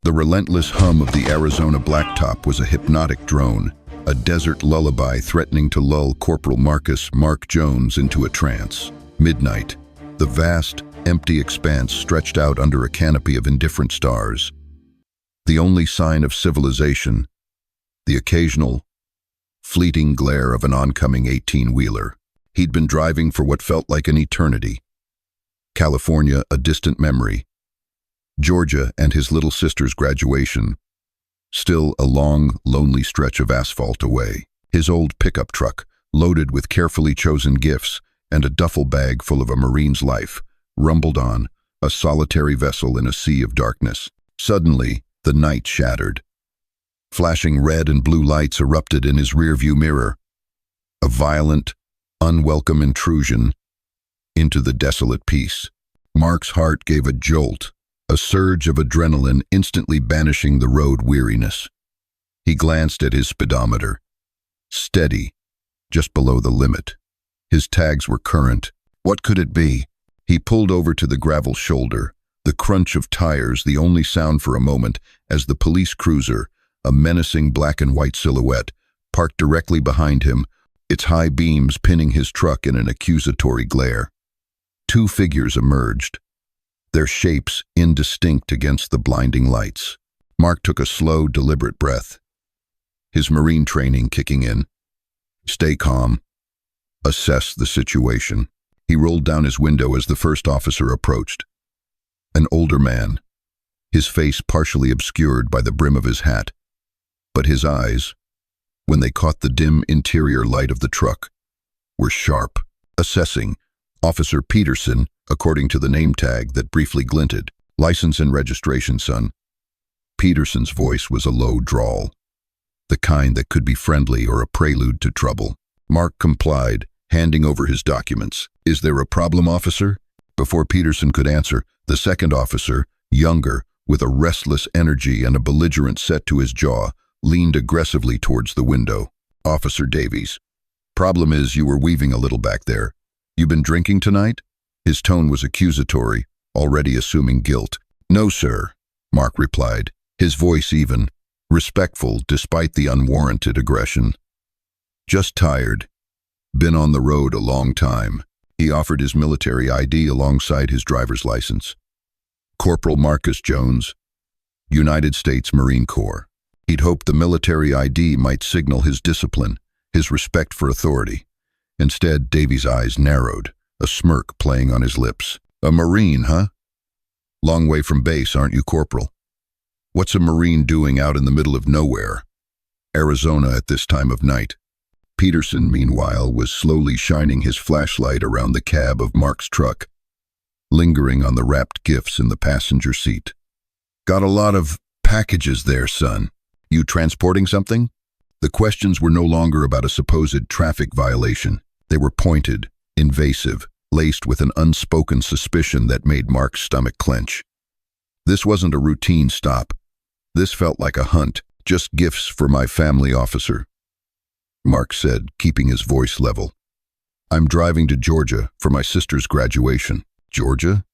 The relentless hum of the Arizona blacktop was a hypnotic drone, a desert lullaby threatening to lull Corporal Mark Jones into a trance. Midnight. The vast, empty expanse stretched out under a canopy of indifferent stars. The only sign of civilization, the occasional, fleeting glare of an oncoming 18-wheeler. He'd been driving for what felt like an eternity. California, a distant memory. Georgia and his little sister's graduation, still a long, lonely stretch of asphalt away. His old pickup truck, loaded with carefully chosen gifts and a duffel bag full of a Marine's life, rumbled on, a solitary vessel in a sea of darkness. Suddenly, the night shattered. Flashing red and blue lights erupted in his rearview mirror. A violent, unwelcome intrusion into the desolate peace. Mark's heart gave a jolt, a surge of adrenaline instantly banishing the road weariness. He glanced at his speedometer. Steady, just below the limit. His tags were current. What could it be? He pulled over to the gravel shoulder, the crunch of tires the only sound for a moment as the police cruiser, a menacing black and white silhouette, parked directly behind him, its high beams pinning his truck in an accusatory glare. Two figures emerged, their shapes indistinct against the blinding lights. Mark took a slow, deliberate breath, his Marine training kicking in. Stay calm. Assess the situation. He rolled down his window as the first officer approached. An older man, his face partially obscured by the brim of his hat, but his eyes, when they caught the dim interior light of the truck, were sharp. Assessing, Officer Peterson, according to the name tag that briefly glinted. License and registration, son. Peterson's voice was a low drawl, the kind that could be friendly or a prelude to trouble. Mark complied, handing over his documents. Is there a problem, officer? Before Peterson could answer, the second officer, younger, with a restless energy and a belligerent set to his jaw, leaned aggressively towards the window. Officer Davies. Problem is, you were weaving a little back there. You been drinking tonight? His tone was accusatory, already assuming guilt. No, sir, Mark replied, his voice even, respectful despite the unwarranted aggression. Just tired. Been on the road a long time. He offered his military ID alongside his driver's license. Corporal Marcus Jones, United States Marine Corps. He'd hoped the military ID might signal his discipline, his respect for authority. Instead, Davies' eyes narrowed, a smirk playing on his lips. A Marine, huh? Long way from base, aren't you, Corporal? What's a Marine doing out in the middle of nowhere? Arizona at this time of night. Peterson, meanwhile, was slowly shining his flashlight around the cab of Mark's truck, lingering on the wrapped gifts in the passenger seat. Got a lot of packages there, son. You transporting something? The questions were no longer about a supposed traffic violation. They were pointed, invasive, laced with an unspoken suspicion that made Mark's stomach clench. This wasn't a routine stop. This felt like a hunt. Just gifts for my family, officer, Mark said, keeping his voice level. I'm driving to Georgia for my sister's graduation. Georgia?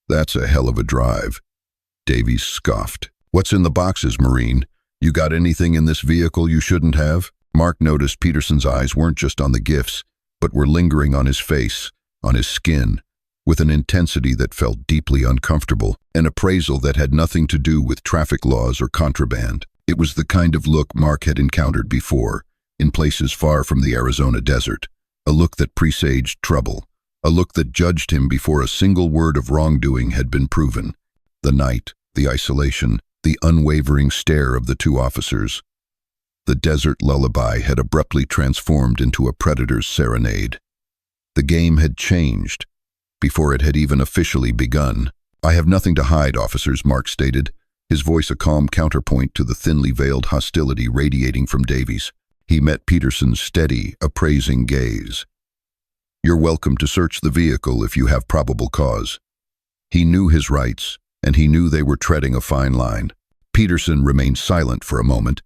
That's a hell of a drive. Davies scoffed. What's in the boxes, Marine? You got anything in this vehicle you shouldn't have? Mark noticed Peterson's eyes weren't just on the gifts, but were lingering on his face, on his skin, with an intensity that felt deeply uncomfortable, an appraisal that had nothing to do with traffic laws or contraband. It was the kind of look Mark had encountered before, in places far from the Arizona desert, a look that presaged trouble, a look that judged him before a single word of wrongdoing had been proven. The night, the isolation, the unwavering stare of the two officers. The desert lullaby had abruptly transformed into a predator's serenade. The game had changed, before it had even officially begun. I have nothing to hide, officers, Mark stated, his voice a calm counterpoint to the thinly veiled hostility radiating from Davies. He met Peterson's steady, appraising gaze. You're welcome to search the vehicle if you have probable cause. He knew his rights, and he knew they were treading a fine line. Peterson remained silent for a moment,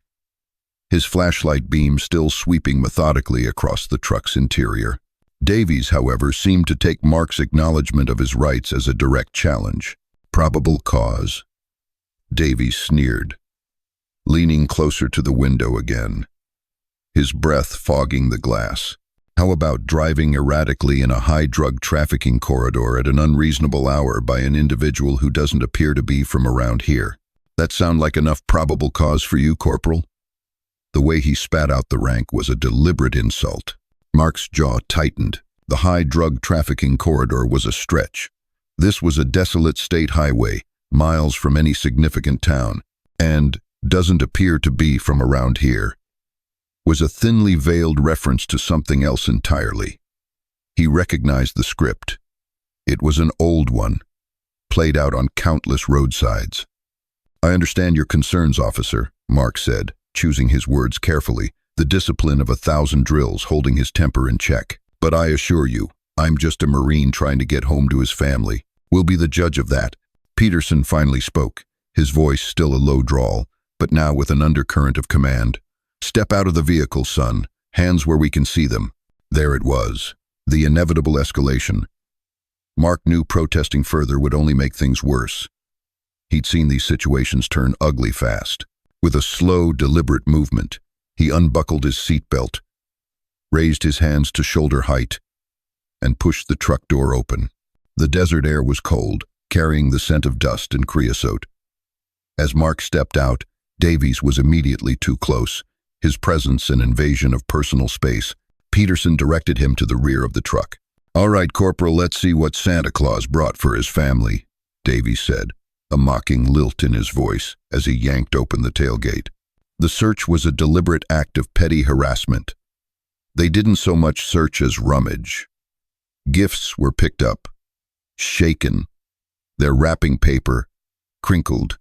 his flashlight beam still sweeping methodically across the truck's interior. Davies, however, seemed to take Mark's acknowledgement of his rights as a direct challenge. Probable cause. Davies sneered, leaning closer to the window again, his breath fogging the glass. How about driving erratically in a high drug trafficking corridor at an unreasonable hour by an individual who doesn't appear to be from around here? That sound like enough probable cause for you, Corporal? The way he spat out the rank was a deliberate insult. Mark's jaw tightened. The high drug trafficking corridor was a stretch. This was a desolate state highway, miles from any significant town, and doesn't appear to be from around here. Was a thinly veiled reference to something else entirely. He recognized the script. It was an old one, played out on countless roadsides. "I understand your concerns, officer," Mark said, choosing his words carefully, the discipline of 1,000 drills holding his temper in check. "But I assure you, I'm just a Marine trying to get home to his family. We'll be the judge of that." Peterson finally spoke, his voice still a low drawl, but now with an undercurrent of command. "Step out of the vehicle, son. Hands where we can see them." There it was, the inevitable escalation. Mark knew protesting further would only make things worse. He'd seen these situations turn ugly fast. With a slow, deliberate movement, he unbuckled his seatbelt, raised his hands to shoulder height, and pushed the truck door open. The desert air was cold, carrying the scent of dust and creosote. As Mark stepped out, Davies was immediately too close, his presence an invasion of personal space. Peterson directed him to the rear of the truck. "All right, Corporal, let's see what Santa Claus brought for his family," Davies said, a mocking lilt in his voice as he yanked open the tailgate. The search was a deliberate act of petty harassment. They didn't so much search as rummage. Gifts were picked up, shaken, their wrapping paper crinkled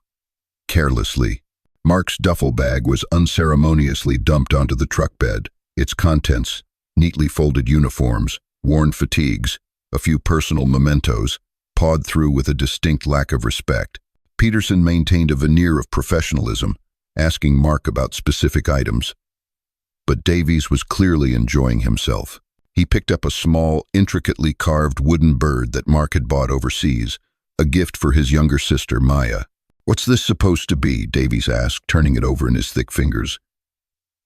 carelessly. Mark's duffel bag was unceremoniously dumped onto the truck bed, its contents, neatly folded uniforms, worn fatigues, a few personal mementos, pawed through with a distinct lack of respect. Peterson maintained a veneer of professionalism, asking Mark about specific items. But Davies was clearly enjoying himself. He picked up a small, intricately carved wooden bird that Mark had bought overseas, a gift for his younger sister, Maya. "What's this supposed to be?" Davies asked, turning it over in his thick fingers.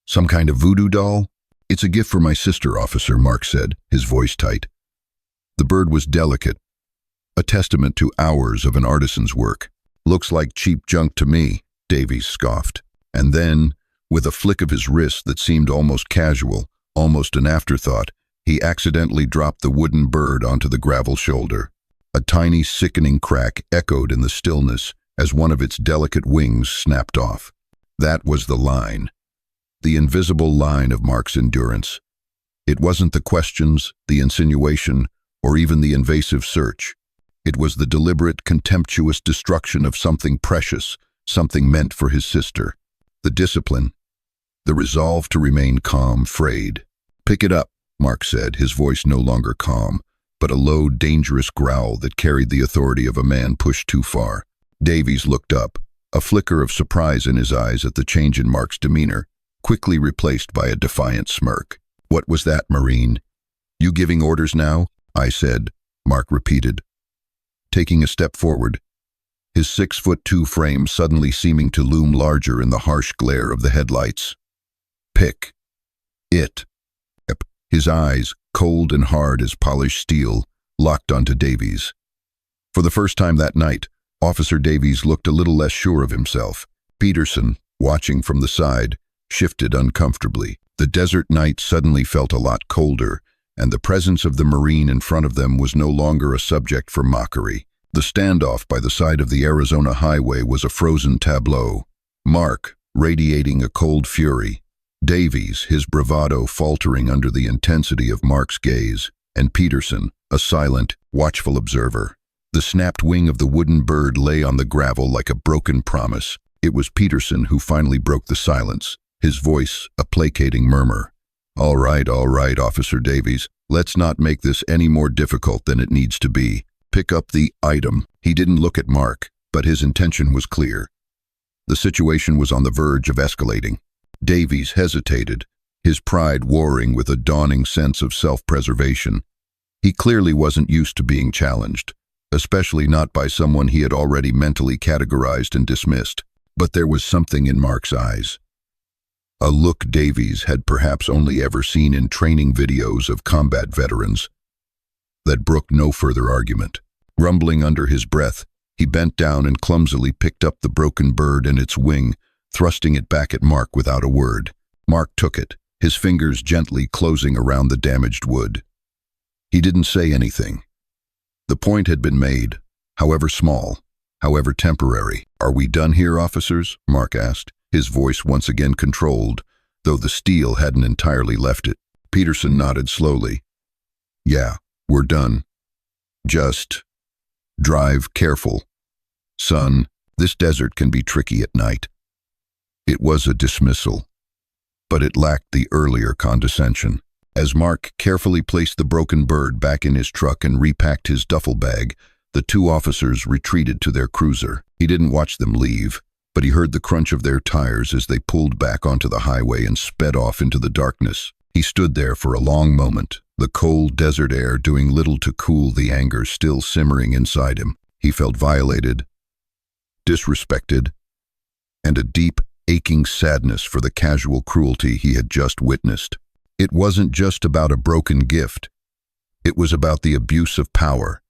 "Some kind of voodoo doll?" "It's a gift for my sister, officer," Mark said, his voice tight. The bird was delicate, a testament to hours of an artisan's work. "Looks like cheap junk to me," Davies scoffed. And then, with a flick of his wrist that seemed almost casual, almost an afterthought, he accidentally dropped the wooden bird onto the gravel shoulder. A tiny, sickening crack echoed in the stillness as one of its delicate wings snapped off. That was the line, the invisible line of Mark's endurance. It wasn't the questions, the insinuation, or even the invasive search. It was the deliberate, contemptuous destruction of something precious, something meant for his sister. The discipline, the resolve to remain calm, frayed. "Pick it up," Mark said, his voice no longer calm, but a low, dangerous growl that carried the authority of a man pushed too far. Davies looked up, a flicker of surprise in his eyes at the change in Mark's demeanor, quickly replaced by a defiant smirk. "What was that, Marine? You giving orders now?" "I said," Mark repeated, taking a step forward, his 6'2" frame suddenly seeming to loom larger in the harsh glare of the headlights. "Pick it." His eyes, cold and hard as polished steel, locked onto Davies. For the first time that night, Officer Davies looked a little less sure of himself. Peterson, watching from the side, shifted uncomfortably. The desert night suddenly felt a lot colder, and the presence of the Marine in front of them was no longer a subject for mockery. The standoff by the side of the Arizona highway was a frozen tableau. Mark, radiating a cold fury. Davies, his bravado faltering under the intensity of Mark's gaze. And Peterson, a silent, watchful observer. The snapped wing of the wooden bird lay on the gravel like a broken promise. It was Peterson who finally broke the silence, his voice a placating murmur. All right, Officer Davies. Let's not make this any more difficult than it needs to be. Pick up the item." He didn't look at Mark, but his intention was clear. The situation was on the verge of escalating. Davies hesitated, his pride warring with a dawning sense of self-preservation. He clearly wasn't used to being challenged. especially not by someone he had already mentally categorized and dismissed. But there was something in Mark's eyes. A look Davies had perhaps only ever seen in training videos of combat veterans that brooked no further argument. Grumbling under his breath, he bent down and clumsily picked up the broken bird and its wing, thrusting it back at Mark without a word. Mark took it, his fingers gently closing around the damaged wood. He didn't say anything. The point had been made, however small, however temporary. "Are we done here, officers?" Mark asked, his voice once again controlled, though the steel hadn't entirely left it. Peterson nodded slowly. "Yeah, we're done. Just drive careful. Son, this desert can be tricky at night." It was a dismissal, but it lacked the earlier condescension. As Mark carefully placed the broken bird back in his truck and repacked his duffel bag, the two officers retreated to their cruiser. He didn't watch them leave, but he heard the crunch of their tires as they pulled back onto the highway and sped off into the darkness. He stood there for a long moment, the cold desert air doing little to cool the anger still simmering inside him. He felt violated, disrespected, and a deep, aching sadness for the casual cruelty he had just witnessed. It wasn't just about a broken gift. It was about the abuse of power,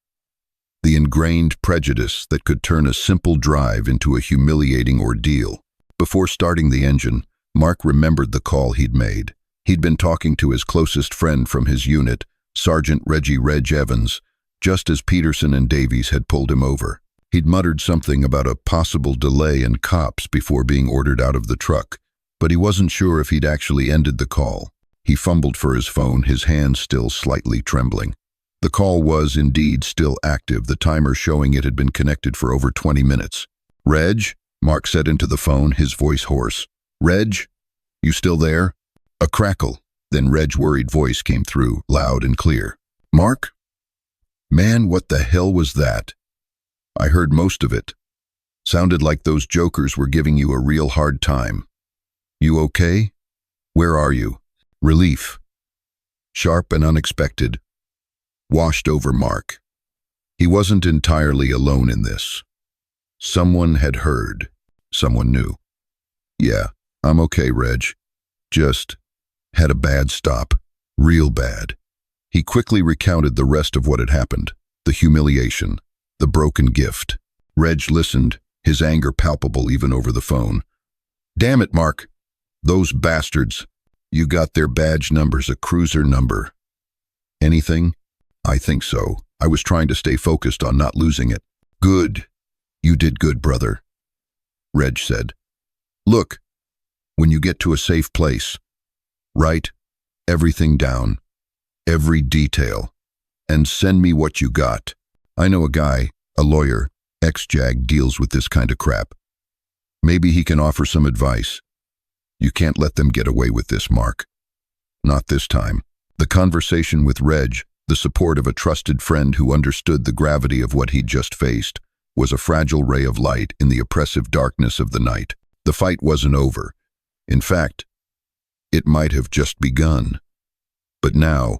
the ingrained prejudice that could turn a simple drive into a humiliating ordeal. Before starting the engine, Mark remembered the call he'd made. He'd been talking to his closest friend from his unit, Sergeant Reg Evans, just as Peterson and Davies had pulled him over. He'd muttered something about a possible delay in cops before being ordered out of the truck, but he wasn't sure if he'd actually ended the call. He fumbled for his phone, his hands still slightly trembling. The call was indeed still active, the timer showing it had been connected for over 20 minutes. "Reg?" Mark said into the phone, his voice hoarse. "Reg? You still there?" A crackle, then Reg's worried voice came through, loud and clear. "Mark? Man, what the hell was that? I heard most of it. Sounded like those jokers were giving you a real hard time. You okay? Where are you?" Relief, sharp and unexpected, washed over Mark. He wasn't entirely alone in this. Someone had heard. Someone knew. "Yeah, I'm okay, Reg. Just had a bad stop. Real bad." He quickly recounted the rest of what had happened. The humiliation, the broken gift. Reg listened, his anger palpable even over the phone. "Damn it, Mark. Those bastards. You got their badge numbers, a cruiser number. Anything?" "I think so. I was trying to stay focused on not losing it." "Good. You did good, brother," Reg said. "Look, when you get to a safe place, write everything down, every detail, and send me what you got. I know a guy, a lawyer, ex-JAG, deals with this kind of crap. Maybe he can offer some advice. You can't let them get away with this, Mark. Not this time." The conversation with Reg, the support of a trusted friend who understood the gravity of what he'd just faced, was a fragile ray of light in the oppressive darkness of the night. The fight wasn't over. In fact, it might have just begun. But now,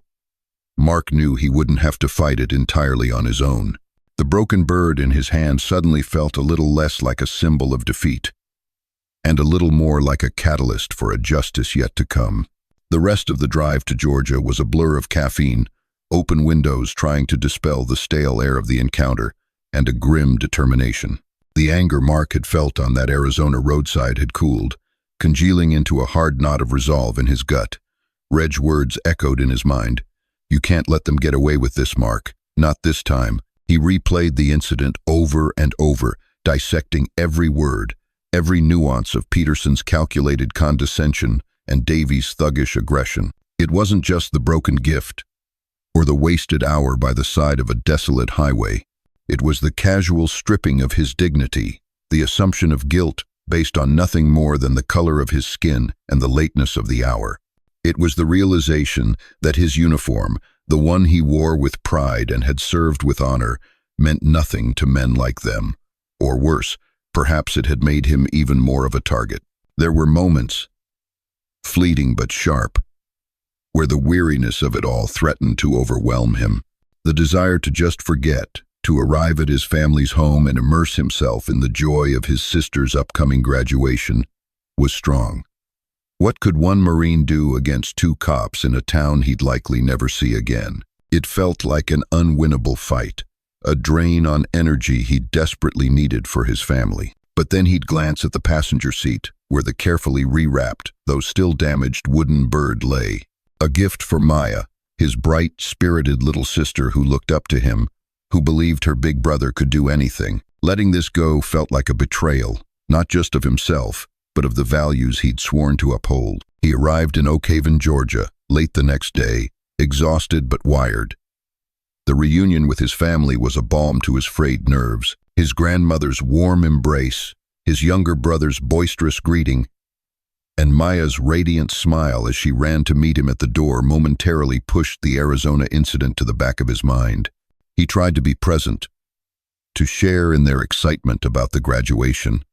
Mark knew he wouldn't have to fight it entirely on his own. The broken bird in his hand suddenly felt a little less like a symbol of defeat, and a little more like a catalyst for a justice yet to come. The rest of the drive to Georgia was a blur of caffeine, open windows trying to dispel the stale air of the encounter, and a grim determination. The anger Mark had felt on that Arizona roadside had cooled, congealing into a hard knot of resolve in his gut. Reg's words echoed in his mind. "You can't let them get away with this, Mark. Not this time." He replayed the incident over and over, dissecting every word, every nuance of Peterson's calculated condescension and Davies' thuggish aggression. It wasn't just the broken gift, or the wasted hour by the side of a desolate highway. It was the casual stripping of his dignity, the assumption of guilt based on nothing more than the color of his skin and the lateness of the hour. It was the realization that his uniform, the one he wore with pride and had served with honor, meant nothing to men like them. Or worse, perhaps it had made him even more of a target. There were moments, fleeting but sharp, where the weariness of it all threatened to overwhelm him. The desire to just forget, to arrive at his family's home and immerse himself in the joy of his sister's upcoming graduation, was strong. What could one Marine do against two cops in a town he'd likely never see again? It felt like an unwinnable fight, a drain on energy he desperately needed for his family. But then he'd glance at the passenger seat, where the carefully rewrapped, though still damaged, wooden bird lay. A gift for Maya, his bright, spirited little sister who looked up to him, who believed her big brother could do anything. Letting this go felt like a betrayal, not just of himself, but of the values he'd sworn to uphold. He arrived in Oakhaven, Georgia, late the next day, exhausted but wired. The reunion with his family was a balm to his frayed nerves. His grandmother's warm embrace, his younger brother's boisterous greeting, and Maya's radiant smile as she ran to meet him at the door momentarily pushed the Arizona incident to the back of his mind. He tried to be present, to share in their excitement about the graduation,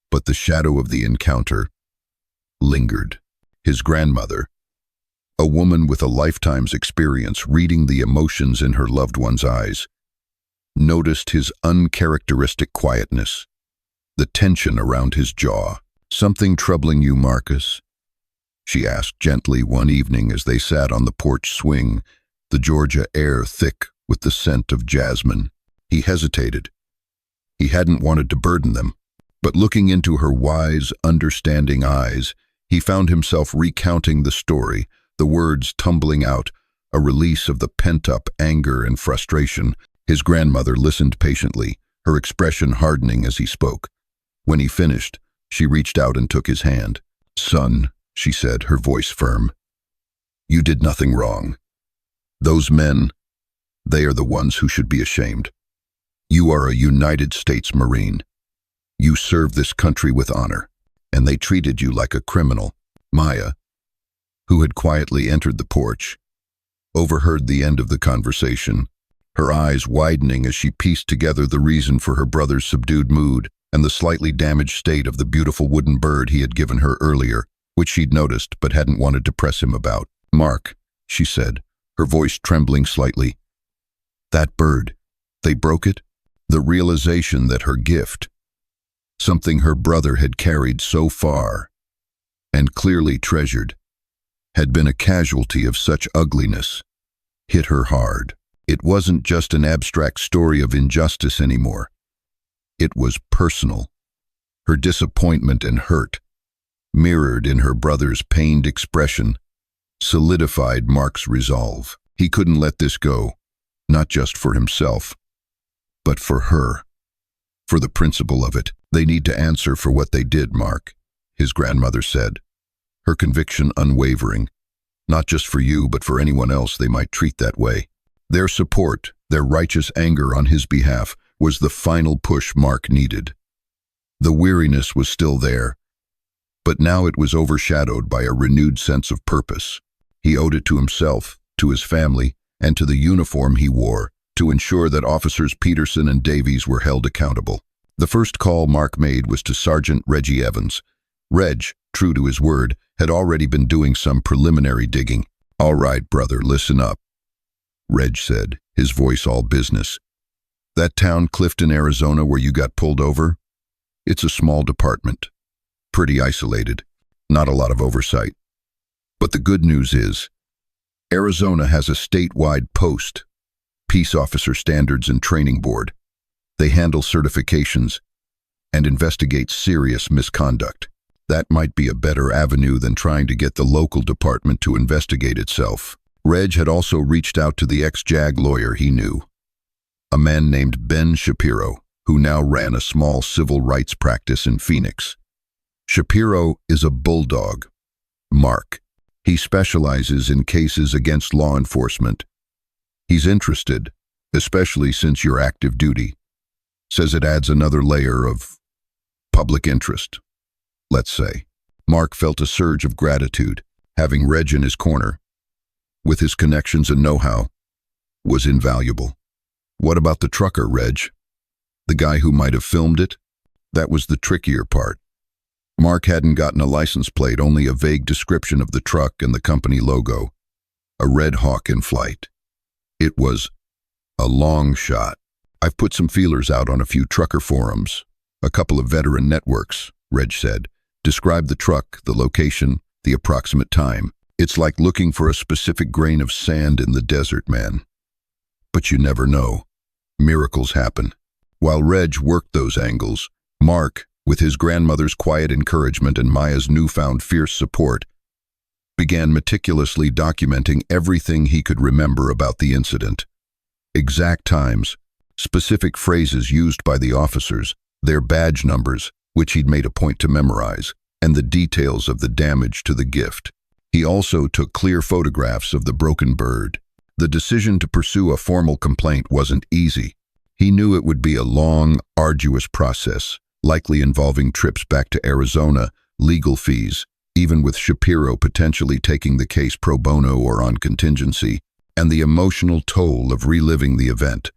but the shadow of the encounter lingered. His grandmother, a woman with a lifetime's experience reading the emotions in her loved one's eyes, noticed his uncharacteristic quietness, the tension around his jaw. "Something troubling you, Marcus?" she asked gently one evening as they sat on the porch swing, the Georgia air thick with the scent of jasmine. He hesitated. He hadn't wanted to burden them, but looking into her wise, understanding eyes, he found himself recounting the story, the words tumbling out, a release of the pent-up anger and frustration. His grandmother listened patiently, her expression hardening as he spoke. When he finished, she reached out and took his hand. "Son," she said, her voice firm, "you did nothing wrong. Those men, they are the ones who should be ashamed. You are a United States Marine. You serve this country with honor, and they treated you like a criminal." Maya, who had quietly entered the porch, overheard the end of the conversation, her eyes widening as she pieced together the reason for her brother's subdued mood and the slightly damaged state of the beautiful wooden bird he had given her earlier, which she'd noticed but hadn't wanted to press him about. "Mark," she said, her voice trembling slightly, "that bird, they broke it?" The realization that her gift, something her brother had carried so far and clearly treasured, had been a casualty of such ugliness, hit her hard. It wasn't just an abstract story of injustice anymore. It was personal. Her disappointment and hurt, mirrored in her brother's pained expression, solidified Mark's resolve. He couldn't let this go, not just for himself, but for her. For the principle of it. "They need to answer for what they did, Mark," his grandmother said, her conviction unwavering. "Not just for you, but for anyone else they might treat that way." Their support, their righteous anger on his behalf, was the final push Mark needed. The weariness was still there, but now it was overshadowed by a renewed sense of purpose. He owed it to himself, to his family, and to the uniform he wore, to ensure that Officers Peterson and Davies were held accountable. The first call Mark made was to Sergeant Reggie Evans. Reg, true to his word, had already been doing some preliminary digging. "All right, brother, listen up," Reg said, his voice all business. "That town, Clifton, Arizona, where you got pulled over? It's a small department. Pretty isolated. Not a lot of oversight. But the good news is, Arizona has a statewide post, Peace Officer Standards and Training Board. They handle certifications and investigate serious misconduct. That might be a better avenue than trying to get the local department to investigate itself." Reg had also reached out to the ex-JAG lawyer he knew, a man named Ben Shapiro, who now ran a small civil rights practice in Phoenix. Shapiro is a bulldog, Mark. He specializes in cases against law enforcement. He's interested, especially since you're active duty. Says it adds another layer of public interest, let's say. Mark felt a surge of gratitude. Having Reg in his corner, with his connections and know-how, was invaluable. "What about the trucker, Reg? The guy who might have filmed it?" That was the trickier part. Mark hadn't gotten a license plate, only a vague description of the truck and the company logo. A Red Hawk in flight. It was a long shot, "I've put some feelers out on a few trucker forums, a couple of veteran networks," Reg said. "Describe the truck, the location, the approximate time. It's like looking for a specific grain of sand in the desert, man. But you never know. Miracles happen." While Reg worked those angles, Mark, with his grandmother's quiet encouragement and Maya's newfound fierce support, began meticulously documenting everything he could remember about the incident. Exact times, specific phrases used by the officers, their badge numbers, which he'd made a point to memorize, and the details of the damage to the gift. He also took clear photographs of the broken bird. The decision to pursue a formal complaint wasn't easy. He knew it would be a long, arduous process, likely involving trips back to Arizona, legal fees, even with Shapiro potentially taking the case pro bono or on contingency, and the emotional toll of reliving the event.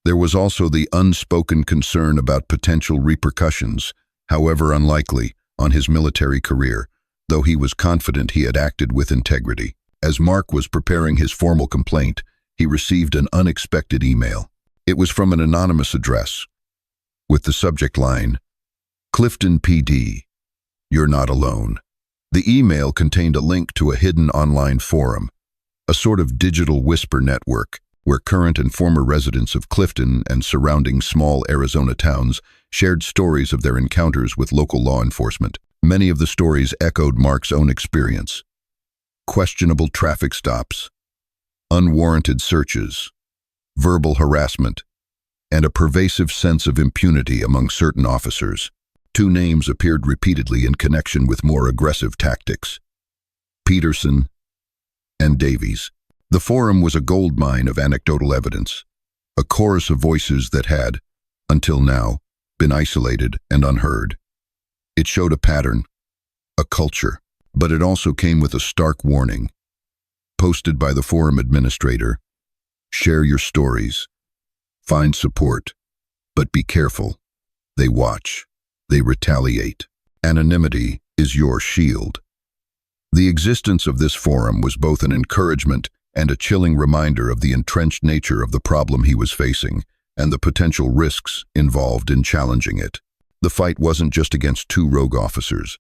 There was also the unspoken concern about potential repercussions, however unlikely, on his military career, though he was confident he had acted with integrity. As Mark was preparing his formal complaint, he received an unexpected email. It was from an anonymous address, with the subject line, "Clifton PD, you're not alone." The email contained a link to a hidden online forum, a sort of digital whisper network where current and former residents of Clifton and surrounding small Arizona towns shared stories of their encounters with local law enforcement. Many of the stories echoed Mark's own experience. Questionable traffic stops, unwarranted searches, verbal harassment, and a pervasive sense of impunity among certain officers. Two names appeared repeatedly in connection with more aggressive tactics: Peterson and Davies. The forum was a goldmine of anecdotal evidence, a chorus of voices that had, until now, been isolated and unheard. It showed a pattern, a culture, but it also came with a stark warning. Posted by the forum administrator, "Share your stories. Find support. But be careful. They watch. They retaliate. Anonymity is your shield." The existence of this forum was both an encouragement and a chilling reminder of the entrenched nature of the problem he was facing and the potential risks involved in challenging it. The fight wasn't just against two rogue officers.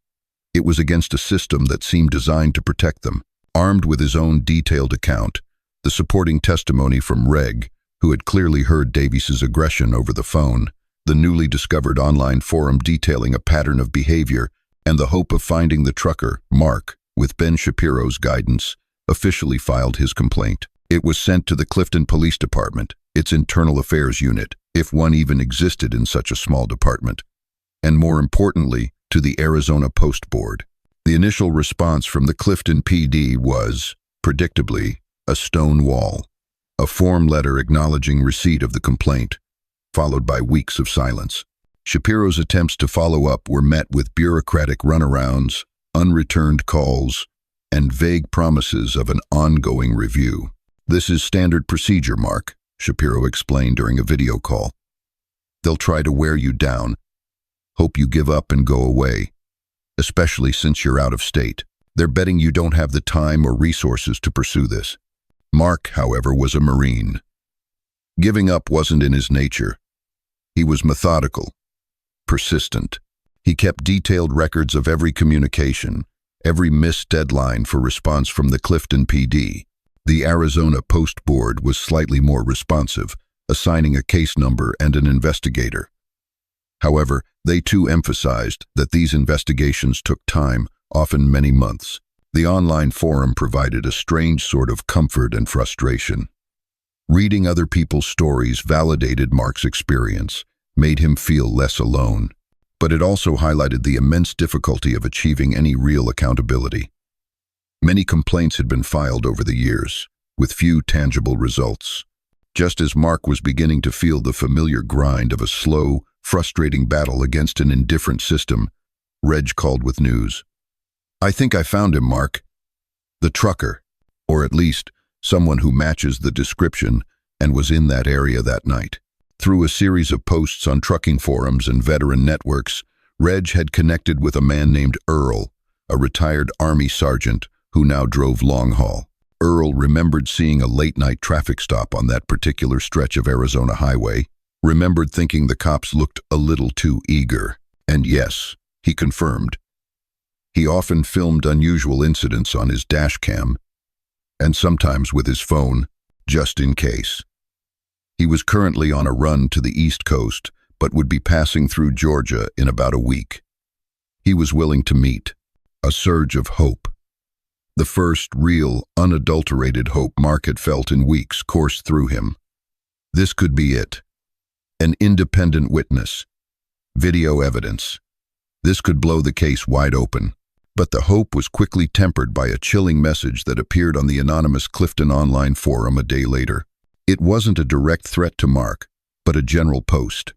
It was against a system that seemed designed to protect them. Armed with his own detailed account, the supporting testimony from Reg, who had clearly heard Davies's aggression over the phone, the newly discovered online forum detailing a pattern of behavior, and the hope of finding the trucker, Mark, with Ben Shapiro's guidance, officially filed his complaint. It was sent to the Clifton Police Department, its internal affairs unit, if one even existed in such a small department, and more importantly, to the Arizona Post Board. The initial response from the Clifton PD was, predictably, a stone wall, a form letter acknowledging receipt of the complaint, followed by weeks of silence. Shapiro's attempts to follow up were met with bureaucratic runarounds, unreturned calls, and vague promises of an ongoing review. "This is standard procedure, Mark," Shapiro explained during a video call. "They'll try to wear you down, hope you give up and go away, especially since you're out of state. They're betting you don't have the time or resources to pursue this." Mark, however, was a Marine. Giving up wasn't in his nature. He was methodical, persistent. He kept detailed records of every communication, every missed deadline for response from the Clifton PD. The Arizona Post Board was slightly more responsive, assigning a case number and an investigator. However, they too emphasized that these investigations took time, often many months. The online forum provided a strange sort of comfort and frustration. Reading other people's stories validated Mark's experience, made him feel less alone. But it also highlighted the immense difficulty of achieving any real accountability. Many complaints had been filed over the years, with few tangible results. Just as Mark was beginning to feel the familiar grind of a slow, frustrating battle against an indifferent system, Reg called with news. "I think I found him, Mark. The trucker, or at least someone who matches the description and was in that area that night." Through a series of posts on trucking forums and veteran networks, Reg had connected with a man named Earl, a retired Army sergeant who now drove long haul. Earl remembered seeing a late-night traffic stop on that particular stretch of Arizona highway. remembered thinking the cops looked a little too eager. And yes, he confirmed. He often filmed unusual incidents on his dash cam, and sometimes with his phone, just in case. He was currently on a run to the East Coast, but would be passing through Georgia in about a week. He was willing to meet. A surge of hope. The first real, unadulterated hope Mark had felt in weeks coursed through him. This could be it. An independent witness. Video evidence. This could blow the case wide open. But the hope was quickly tempered by a chilling message that appeared on the anonymous Clifton online forum a day later. It wasn't a direct threat to Mark, but a general post.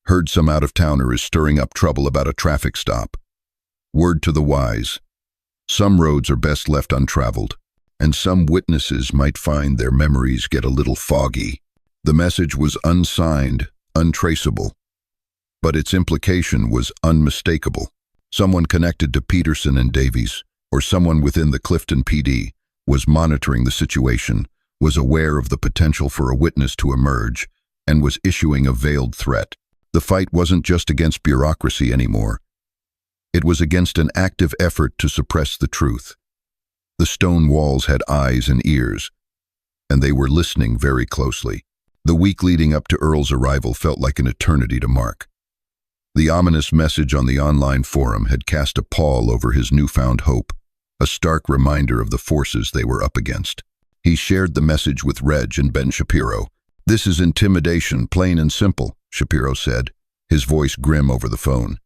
Heard some out-of-towner is stirring up trouble about a traffic stop. Word to the wise. Some roads are best left untraveled, and some witnesses might find their memories get a little foggy. The message was unsigned, untraceable, but its implication was unmistakable. Someone connected to Peterson and Davies, or someone within the Clifton PD, was monitoring the situation, was aware of the potential for a witness to emerge, and was issuing a veiled threat. The fight wasn't just against bureaucracy anymore. It was against an active effort to suppress the truth. The stone walls had eyes and ears, and they were listening very closely. The week leading up to Earl's arrival felt like an eternity to Mark. The ominous message on the online forum had cast a pall over his newfound hope, a stark reminder of the forces they were up against. He shared the message with Reg and Ben Shapiro. "This is intimidation, plain and simple," Shapiro said, his voice grim over the phone.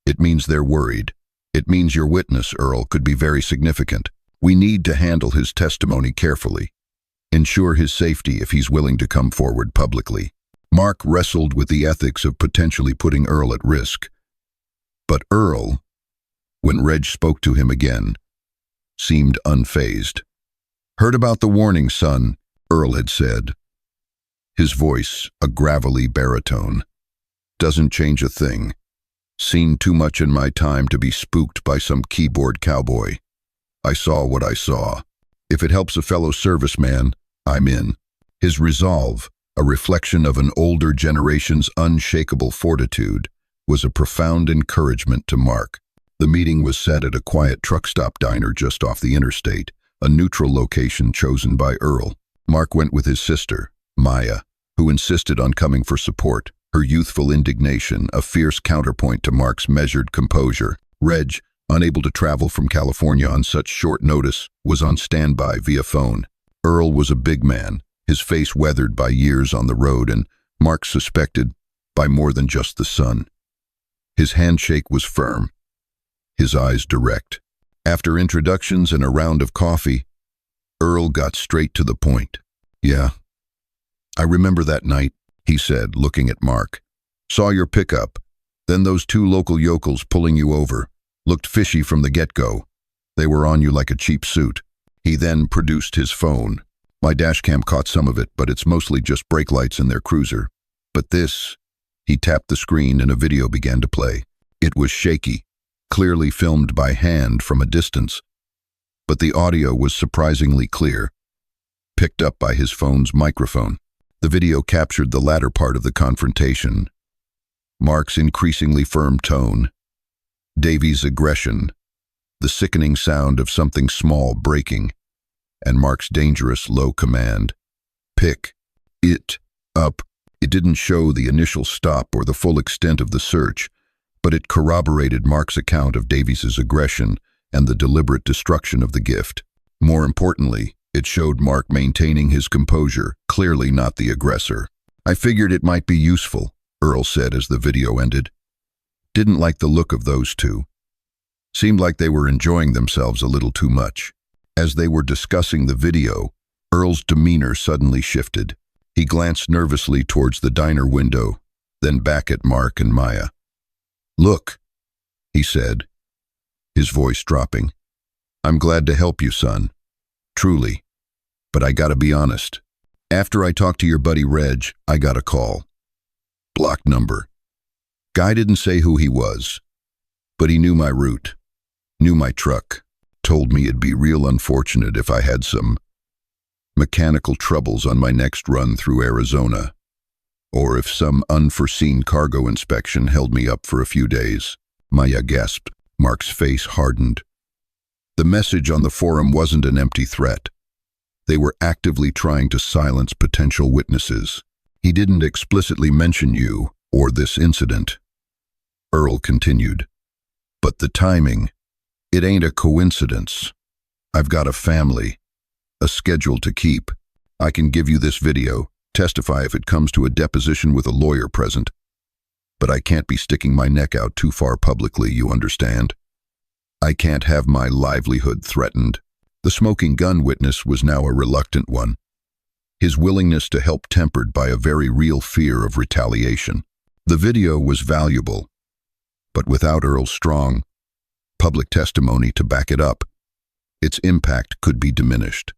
"It means they're worried. It means your witness, Earl, could be very significant. We need to handle his testimony carefully. Ensure his safety if he's willing to come forward publicly." Mark wrestled with the ethics of potentially putting Earl at risk. But Earl, when Reg spoke to him again, seemed unfazed. "Heard about the warning, son," Earl had said. His voice, a gravelly baritone. "Doesn't change a thing. Seen too much in my time to be spooked by some keyboard cowboy. I saw what I saw. If it helps a fellow serviceman, I'm in." His resolve, a reflection of an older generation's unshakable fortitude, was a profound encouragement to Mark. The meeting was set at a quiet truck stop diner just off the interstate, a neutral location chosen by Earl. Mark went with his sister, Maya, who insisted on coming for support, her youthful indignation a fierce counterpoint to Mark's measured composure. Reg, unable to travel from California on such short notice, was on standby via phone. Earl was a big man, his face weathered by years on the road, and Mark suspected by more than just the sun. His handshake was firm, his eyes direct. After introductions and a round of coffee, Earl got straight to the point. "Yeah, I remember that night," he said, looking at Mark. "Saw your pickup, then those two local yokels pulling you over. Looked fishy from the get-go. They were on you like a cheap suit." He then produced his phone. "My dashcam caught some of it, but it's mostly just brake lights in their cruiser. But this..." He tapped the screen and a video began to play. It was shaky, clearly filmed by hand from a distance, but the audio was surprisingly clear, picked up by his phone's microphone. The video captured the latter part of the confrontation. Mark's increasingly firm tone, Davies' aggression, the sickening sound of something small breaking, and Mark's dangerous low command. "Pick it up." It didn't show the initial stop or the full extent of the search, but it corroborated Mark's account of Davies' aggression and the deliberate destruction of the gift. More importantly, it showed Mark maintaining his composure, clearly not the aggressor. "I figured it might be useful," Earl said as the video ended. "Didn't like the look of those two. Seemed like they were enjoying themselves a little too much." As they were discussing the video, Earl's demeanor suddenly shifted. He glanced nervously towards the diner window, then back at Mark and Maya. "Look," he said, his voice dropping. "I'm glad to help you, son. Truly. But I gotta be honest. After I talked to your buddy Reg, I got a call. Blocked number. Guy didn't say who he was, but he knew my route, knew my truck. Told me it'd be real unfortunate if I had some mechanical troubles on my next run through Arizona. Or if some unforeseen cargo inspection held me up for a few days. Maya gasped. Mark's face hardened. The message on the forum wasn't an empty threat. They were actively trying to silence potential witnesses. He didn't explicitly mention you or this incident. Earl continued. But the timing, it ain't a coincidence. I've got a family, a schedule to keep. I can give you this video, testify if it comes to a deposition with a lawyer present. But I can't be sticking my neck out too far publicly, you understand? I can't have my livelihood threatened. The smoking gun witness was now a reluctant one, his willingness to help tempered by a very real fear of retaliation. The video was valuable, but without Earl's strong, public testimony to back it up, its impact could be diminished.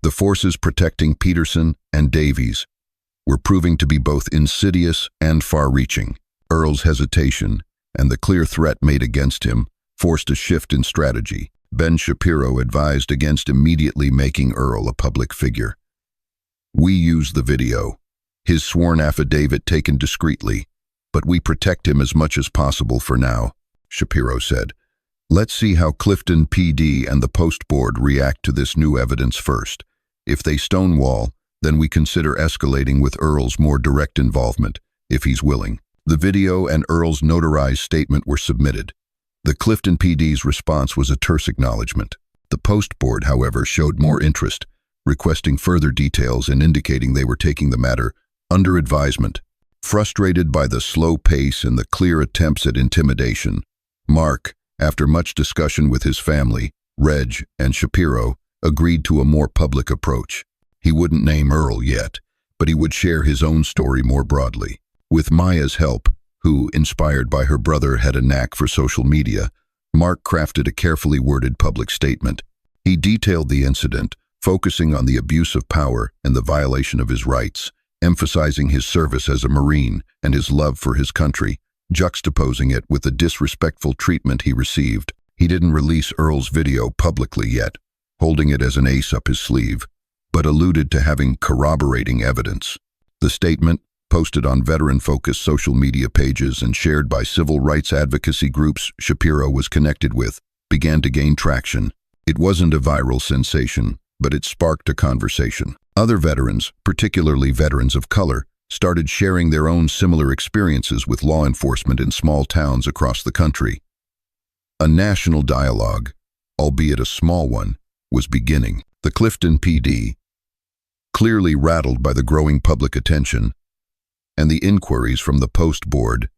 The forces protecting Peterson and Davies were proving to be both insidious and far-reaching. Earl's hesitation and the clear threat made against him forced a shift in strategy. Ben Shapiro advised against immediately making Earl a public figure. We use the video, his sworn affidavit taken discreetly, but we protect him as much as possible for now, Shapiro said. Let's see how Clifton PD and the Post Board react to this new evidence first. If they stonewall, then we consider escalating with Earl's more direct involvement, if he's willing. The video and Earl's notarized statement were submitted. The Clifton PD's response was a terse acknowledgement. The Post Board, however, showed more interest, requesting further details and indicating they were taking the matter under advisement. Frustrated by the slow pace and the clear attempts at intimidation, Mark, after much discussion with his family, Reg, and Shapiro, agreed to a more public approach. He wouldn't name Earl yet, but he would share his own story more broadly. With Maya's help, who, inspired by her brother, had a knack for social media, Mark crafted a carefully worded public statement. He detailed the incident, focusing on the abuse of power and the violation of his rights, emphasizing his service as a Marine and his love for his country, juxtaposing it with the disrespectful treatment he received. He didn't release Earl's video publicly yet, holding it as an ace up his sleeve, but alluded to having corroborating evidence. The statement, posted on veteran-focused social media pages and shared by civil rights advocacy groups Shapiro was connected with, began to gain traction. It wasn't a viral sensation, but it sparked a conversation. Other veterans, particularly veterans of color, started sharing their own similar experiences with law enforcement in small towns across the country. A national dialogue, albeit a small one, was beginning. The Clifton PD, clearly rattled by the growing public attention and the inquiries from the Post Board,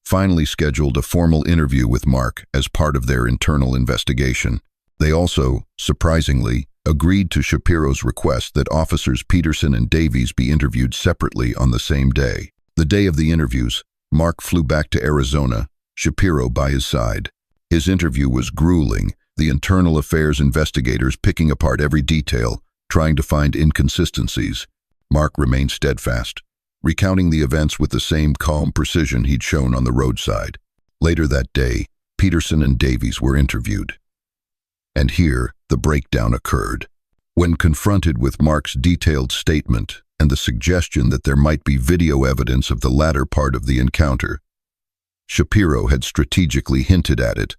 finally scheduled a formal interview with Mark as part of their internal investigation. They also, surprisingly, agreed to Shapiro's request that officers Peterson and Davies be interviewed separately on the same day. The day of the interviews, Mark flew back to Arizona, Shapiro by his side. His interview was grueling, the internal affairs investigators picking apart every detail, trying to find inconsistencies. Mark remained steadfast, recounting the events with the same calm precision he'd shown on the roadside. Later that day, Peterson and Davies were interviewed. And here, the breakdown occurred. When confronted with Mark's detailed statement and the suggestion that there might be video evidence of the latter part of the encounter, Shapiro had strategically hinted at it.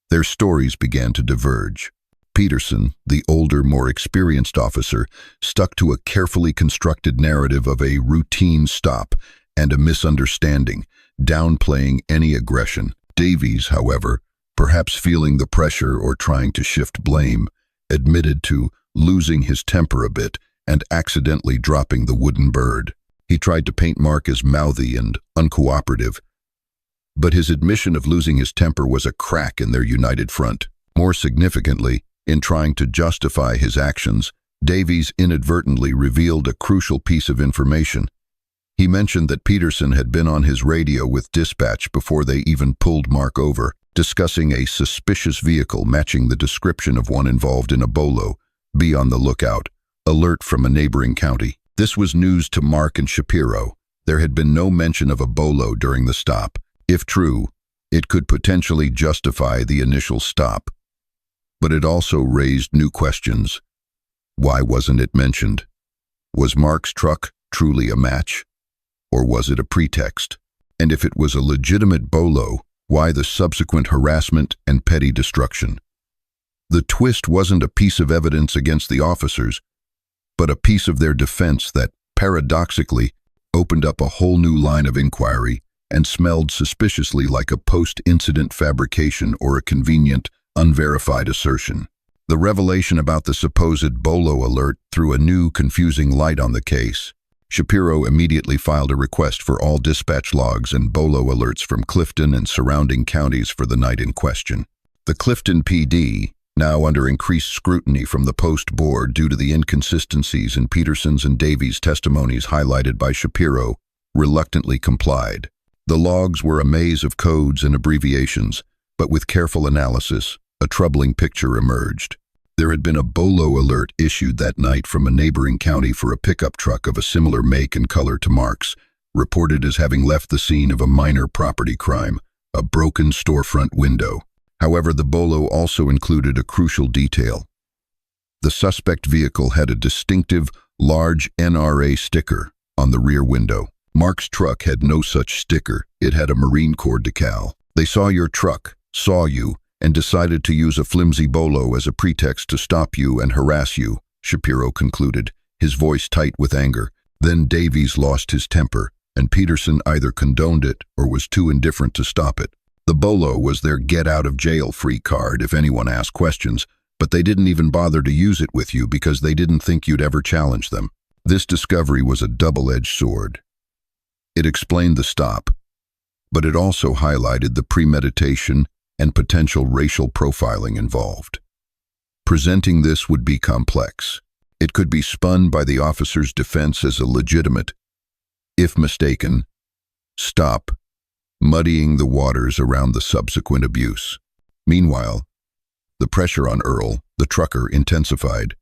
Their stories began to diverge. Peterson, the older, more experienced officer, stuck to a carefully constructed narrative of a routine stop and a misunderstanding, downplaying any aggression. Davies, however, perhaps feeling the pressure or trying to shift blame, admitted to losing his temper a bit and accidentally dropping the wooden bird. He tried to paint Mark as mouthy and uncooperative, but his admission of losing his temper was a crack in their united front. More significantly, in trying to justify his actions, Davies inadvertently revealed a crucial piece of information. He mentioned that Peterson had been on his radio with dispatch before they even pulled Mark over, discussing a suspicious vehicle matching the description of one involved in a bolo. Be on the lookout. Alert from a neighboring county. This was news to Mark and Shapiro. There had been no mention of a bolo during the stop. If true, it could potentially justify the initial stop. But it also raised new questions. Why wasn't it mentioned? Was Mark's truck truly a match? or was it a pretext? And if it was a legitimate bolo, why the subsequent harassment and petty destruction? The twist wasn't a piece of evidence against the officers, but a piece of their defense that, paradoxically, opened up a whole new line of inquiry and smelled suspiciously like a post-incident fabrication or a convenient, unverified assertion. The revelation about the supposed bolo alert threw a new, confusing light on the case. Shapiro immediately filed a request for all dispatch logs and bolo alerts from Clifton and surrounding counties for the night in question. The Clifton PD, now under increased scrutiny from the Post Board due to the inconsistencies in Peterson's and Davies' testimonies highlighted by Shapiro, reluctantly complied. The logs were a maze of codes and abbreviations, but with careful analysis, a troubling picture emerged. There had been a bolo alert issued that night from a neighboring county for a pickup truck of a similar make and color to Mark's, reported as having left the scene of a minor property crime, a broken storefront window. However, the bolo also included a crucial detail. The suspect vehicle had a distinctive, large NRA sticker on the rear window. Mark's truck had no such sticker. It had a Marine Corps decal. They saw your truck, saw you, and decided to use a flimsy bolo as a pretext to stop you and harass you, Shapiro concluded, his voice tight with anger. Then Davies lost his temper, and Peterson either condoned it or was too indifferent to stop it. The bolo was their get-out-of-jail-free card if anyone asked questions, but they didn't even bother to use it with you because they didn't think you'd ever challenge them. This discovery was a double-edged sword. It explained the stop, but it also highlighted the premeditation and potential racial profiling involved. Presenting this would be complex. It could be spun by the officer's defense as a legitimate, if mistaken, stop, muddying the waters around the subsequent abuse. Meanwhile, the pressure on Earl, the trucker, intensified.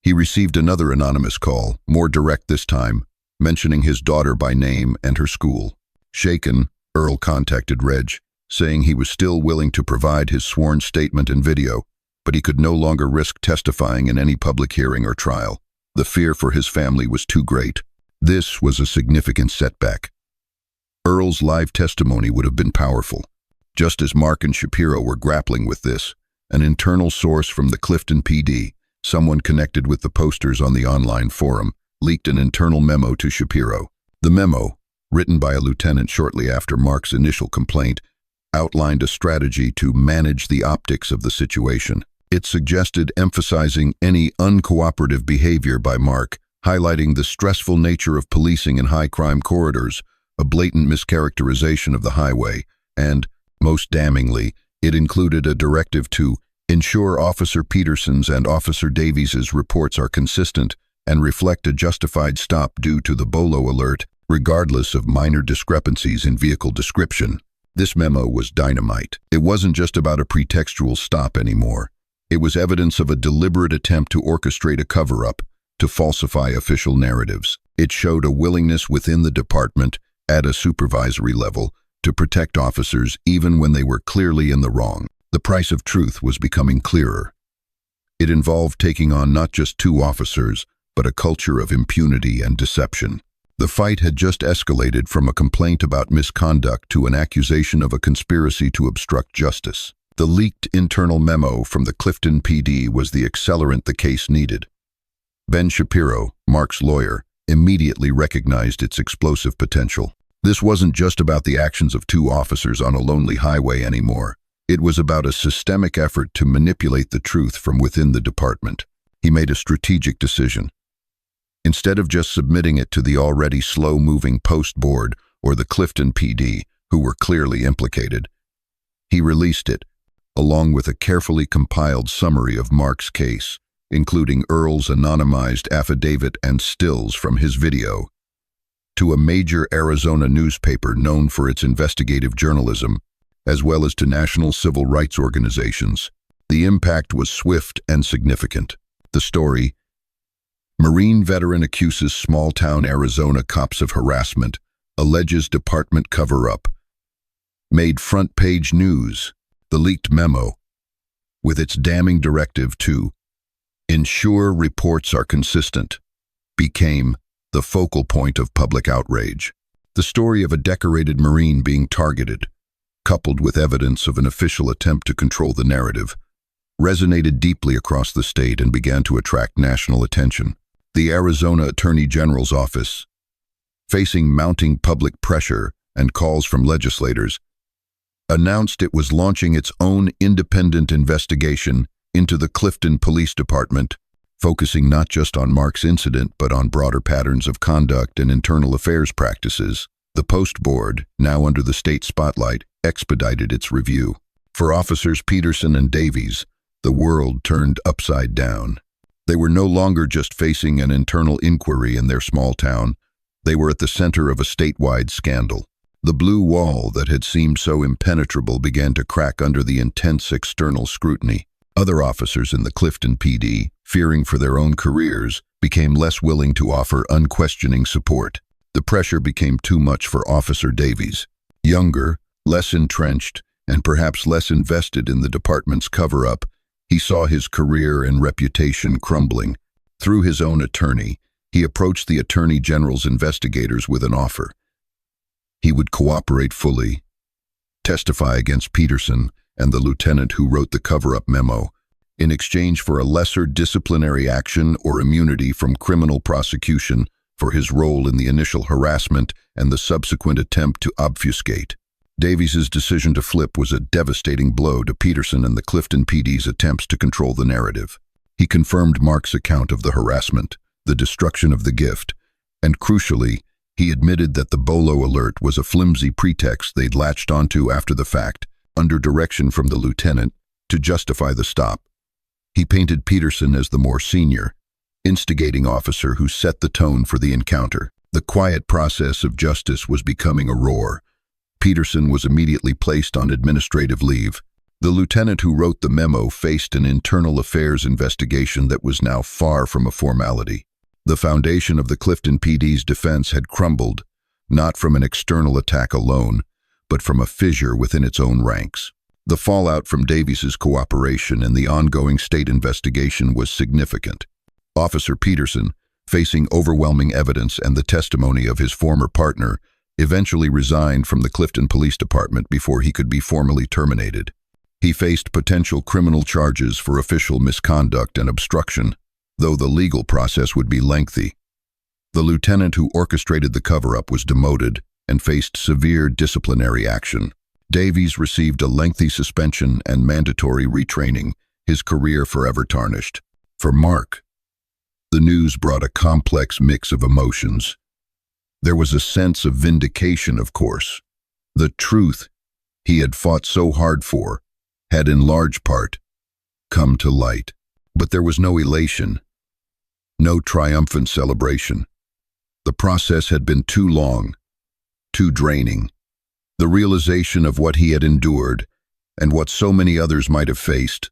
He received another anonymous call, more direct this time, mentioning his daughter by name and her school. Shaken, Earl contacted Reg, saying he was still willing to provide his sworn statement and video, but he could no longer risk testifying in any public hearing or trial. The fear for his family was too great. This was a significant setback. Earl's live testimony would have been powerful. Just as Mark and Shapiro were grappling with this, an internal source from the Clifton PD, someone connected with the posters on the online forum, leaked an internal memo to Shapiro. The memo, written by a lieutenant shortly after Mark's initial complaint, outlined a strategy to manage the optics of the situation. It suggested emphasizing any uncooperative behavior by Mark, highlighting the stressful nature of policing in high-crime corridors, a blatant mischaracterization of the highway, and, most damningly, it included a directive to ensure Officer Peterson's and Officer Davies's reports are consistent and reflect a justified stop due to the bolo alert, regardless of minor discrepancies in vehicle description. This memo was dynamite. It wasn't just about a pretextual stop anymore. It was evidence of a deliberate attempt to orchestrate a cover-up, to falsify official narratives. It showed a willingness within the department, at a supervisory level, to protect officers even when they were clearly in the wrong. The price of truth was becoming clearer. It involved taking on not just two officers, but a culture of impunity and deception. The fight had just escalated from a complaint about misconduct to an accusation of a conspiracy to obstruct justice. The leaked internal memo from the Clifton PD was the accelerant the case needed. Ben Shapiro, Mark's lawyer, immediately recognized its explosive potential. This wasn't just about the actions of two officers on a lonely highway anymore. It was about a systemic effort to manipulate the truth from within the department. He made a strategic decision. Instead of just submitting it to the already slow-moving Post Board or the Clifton PD, who were clearly implicated, he released it, along with a carefully compiled summary of Mark's case, including Earl's anonymized affidavit and stills from his video, to a major Arizona newspaper known for its investigative journalism, as well as to national civil rights organizations. The impact was swift and significant. The story, Marine veteran accuses small-town Arizona cops of harassment, alleges department cover-up, made front-page news. The leaked memo, with its damning directive to ensure reports are consistent, became the focal point of public outrage. The story of a decorated Marine being targeted, coupled with evidence of an official attempt to control the narrative, resonated deeply across the state and began to attract national attention. The Arizona Attorney General's office, facing mounting public pressure and calls from legislators, announced it was launching its own independent investigation into the Clifton Police Department, focusing not just on Mark's incident but on broader patterns of conduct and internal affairs practices. The Post Board, now under the state spotlight, expedited its review. For Officers Peterson and Davies, the world turned upside down. They were no longer just facing an internal inquiry in their small town. They were at the center of a statewide scandal. The blue wall that had seemed so impenetrable began to crack under the intense external scrutiny. Other officers in the Clifton PD, fearing for their own careers, became less willing to offer unquestioning support. The pressure became too much for Officer Davies. Younger, less entrenched, and perhaps less invested in the department's cover-up, he saw his career and reputation crumbling. Through his own attorney, he approached the Attorney General's investigators with an offer. He would cooperate fully, testify against Peterson and the lieutenant who wrote the cover-up memo, in exchange for a lesser disciplinary action or immunity from criminal prosecution for his role in the initial harassment and the subsequent attempt to obfuscate. Davies's decision to flip was a devastating blow to Peterson and the Clifton PD's attempts to control the narrative. He confirmed Mark's account of the harassment, the destruction of the gift, and crucially, he admitted that the Bolo alert was a flimsy pretext they'd latched onto after the fact, under direction from the lieutenant, to justify the stop. He painted Peterson as the more senior, instigating officer who set the tone for the encounter. The quiet process of justice was becoming a roar. Peterson was immediately placed on administrative leave. The lieutenant who wrote the memo faced an internal affairs investigation that was now far from a formality. The foundation of the Clifton PD's defense had crumbled, not from an external attack alone, but from a fissure within its own ranks. The fallout from Davies's cooperation in the ongoing state investigation was significant. Officer Peterson, facing overwhelming evidence and the testimony of his former partner, eventually resigned from the Clifton Police Department before he could be formally terminated. He faced potential criminal charges for official misconduct and obstruction, though the legal process would be lengthy. The lieutenant who orchestrated the cover-up was demoted and faced severe disciplinary action. Davies received a lengthy suspension and mandatory retraining, his career forever tarnished. For Mark, the news brought a complex mix of emotions. There was a sense of vindication, of course. The truth he had fought so hard for had in large part come to light. But there was no elation, no triumphant celebration. The process had been too long, too draining. The realization of what he had endured, and what so many others might have faced,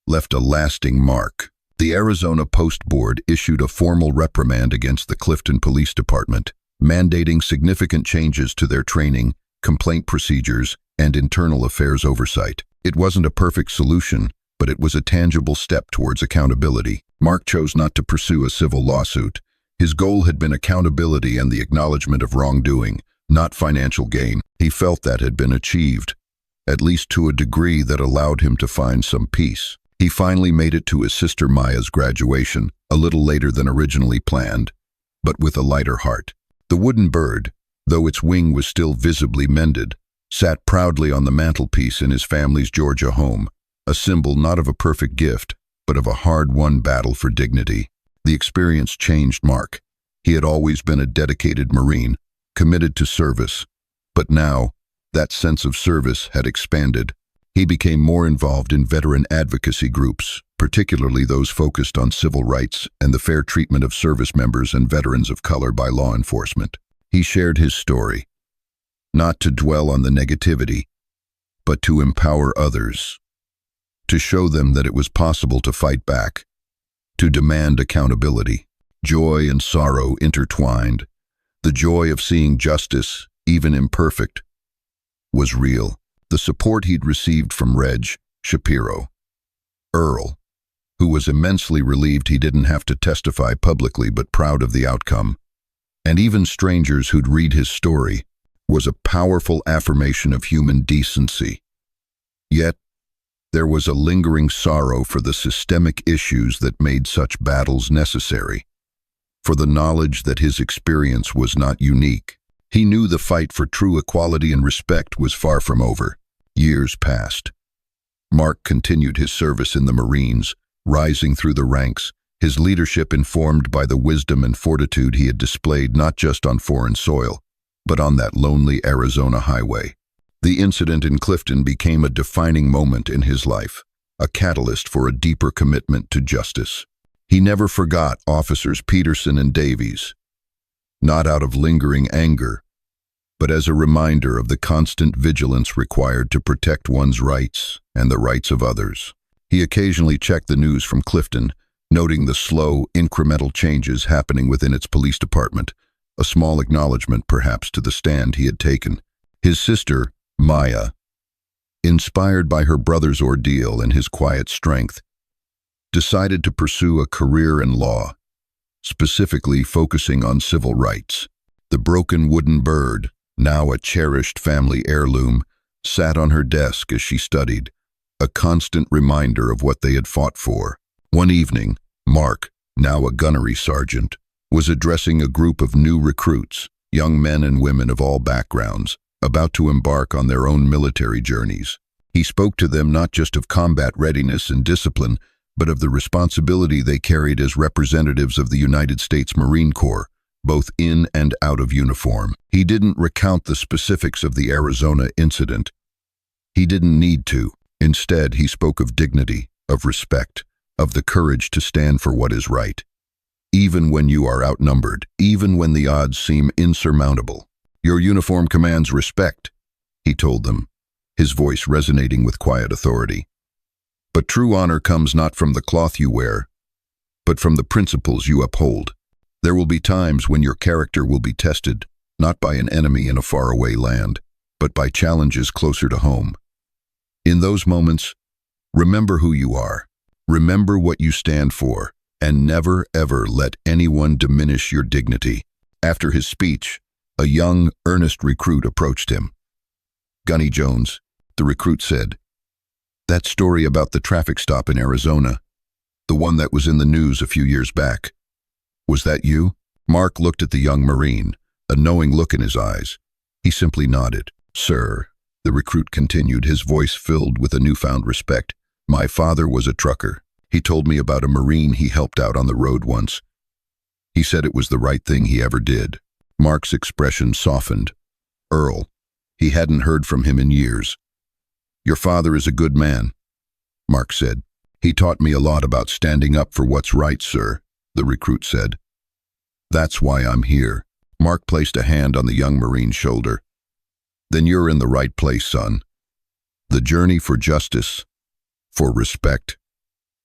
left a lasting mark. The Arizona Post Board issued a formal reprimand against the Clifton Police Department, mandating significant changes to their training, complaint procedures, and internal affairs oversight. It wasn't a perfect solution, but it was a tangible step towards accountability. Mark chose not to pursue a civil lawsuit. His goal had been accountability and the acknowledgement of wrongdoing, not financial gain. He felt that had been achieved, at least to a degree that allowed him to find some peace. He finally made it to his sister Maya's graduation, a little later than originally planned, but with a lighter heart. The wooden bird, though its wing was still visibly mended, sat proudly on the mantelpiece in his family's Georgia home, a symbol not of a perfect gift, but of a hard-won battle for dignity. The experience changed Mark. He had always been a dedicated Marine, committed to service, but now, that sense of service had expanded. He became more involved in veteran advocacy groups, particularly those focused on civil rights and the fair treatment of service members and veterans of color by law enforcement. He shared his story, not to dwell on the negativity, but to empower others, to show them that it was possible to fight back, to demand accountability. Joy and sorrow intertwined. The joy of seeing justice, even imperfect, was real. The support he'd received from Reg, Shapiro, Earl, who was immensely relieved he didn't have to testify publicly but proud of the outcome, and even strangers who'd read his story, was a powerful affirmation of human decency. Yet, there was a lingering sorrow for the systemic issues that made such battles necessary, for the knowledge that his experience was not unique. He knew the fight for true equality and respect was far from over. Years passed. Mark continued his service in the Marines, rising through the ranks, his leadership informed by the wisdom and fortitude he had displayed not just on foreign soil, but on that lonely Arizona highway. The incident in Clifton became a defining moment in his life, a catalyst for a deeper commitment to justice. He never forgot Officers Peterson and Davies, not out of lingering anger, but as a reminder of the constant vigilance required to protect one's rights and the rights of others. He occasionally checked the news from Clifton, noting the slow, incremental changes happening within its police department, a small acknowledgement perhaps to the stand he had taken. His sister, Maya, inspired by her brother's ordeal and his quiet strength, decided to pursue a career in law, specifically focusing on civil rights. The broken wooden bird, now a cherished family heirloom, sat on her desk as she studied, a constant reminder of what they had fought for. One evening, Mark, now a gunnery sergeant, was addressing a group of new recruits, young men and women of all backgrounds, about to embark on their own military journeys. He spoke to them not just of combat readiness and discipline, but of the responsibility they carried as representatives of the United States Marine Corps, both in and out of uniform. He didn't recount the specifics of the Arizona incident. He didn't need to. Instead, he spoke of dignity, of respect, of the courage to stand for what is right, even when you are outnumbered, even when the odds seem insurmountable. "Your uniform commands respect," he told them, his voice resonating with quiet authority. "But true honor comes not from the cloth you wear, but from the principles you uphold. There will be times when your character will be tested, not by an enemy in a faraway land, but by challenges closer to home. In those moments, remember who you are, remember what you stand for, and never ever let anyone diminish your dignity." After his speech, a young, earnest recruit approached him. "Gunny Jones," the recruit said, "that story about the traffic stop in Arizona, the one that was in the news a few years back, was that you?" Mark looked at the young Marine, a knowing look in his eyes. He simply nodded. "Sir," the recruit continued, his voice filled with a newfound respect, "my father was a trucker. He told me about a Marine he helped out on the road once. He said it was the right thing he ever did." Mark's expression softened. Earl, he hadn't heard from him in years. "Your father is a good man," Mark said. "He taught me a lot about standing up for what's right, sir," the recruit said. "That's why I'm here." Mark placed a hand on the young Marine's shoulder. "Then you're in the right place, son. The journey for justice, for respect,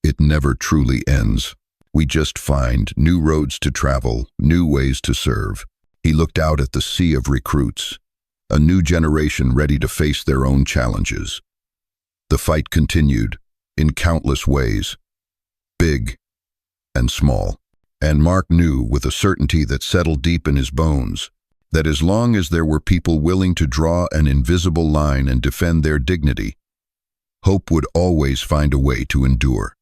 it never truly ends. We just find new roads to travel, new ways to serve." He looked out at the sea of recruits, a new generation ready to face their own challenges. The fight continued, in countless ways, big and small. And Mark knew with a certainty that settled deep in his bones, that as long as there were people willing to draw an invisible line and defend their dignity, hope would always find a way to endure.